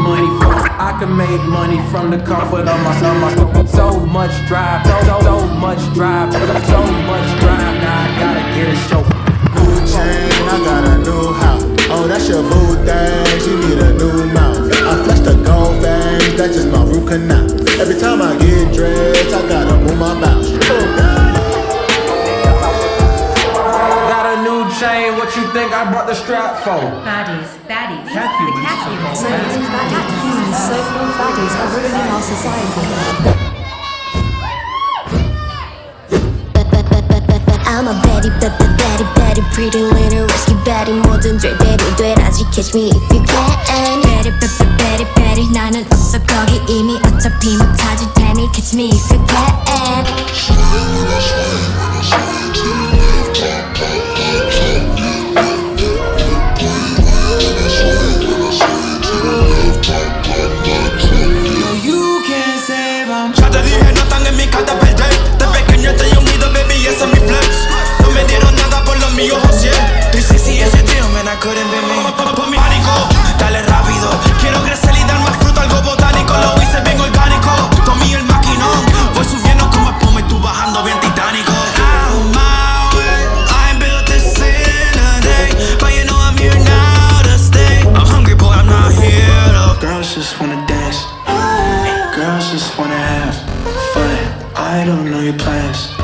money for. I can make money from the comfort of my stomach. So much drive, so much drive, so much drive. Now I gotta get a chauffeur. New chain, I got a new house. Oh, that's your boo thing, she need a new mouth. I flush the gold veins, that's just my root canal. Every time I get dressed, I gotta move my mouth. Got a new chain, what you think I brought the strap for? Baddies. The cat humans. So-called baddies are ruining our society. I'm a baddie, pretty little risky baddie. 모든 죄대로 되라지, catch me if you can. Baddie, 나는 없어 거기 이미 어차피 못하지 테니 catch me if you can. No, you can't save them. Ya te dije, no están en mi carta perder. De pequeño estoy unido, baby, ese es mi flex. No me dieron nada por los míos, José. 360 ese tío, man, I couldn't be me. Por mi pánico, dale rápido. Quiero crecer y dar más fruto, algo botánico. Lo hice bien orgánico. Tomé el maquinón. Voy subiendo como espuma y tú bajando bien titánico. Out my way, I ain't built this in a day. But you know I'm here now to stay. I'm hungry, boy, I'm not here though. Girls just wanna dance. Girls just wanna have fun. I don't know your plans.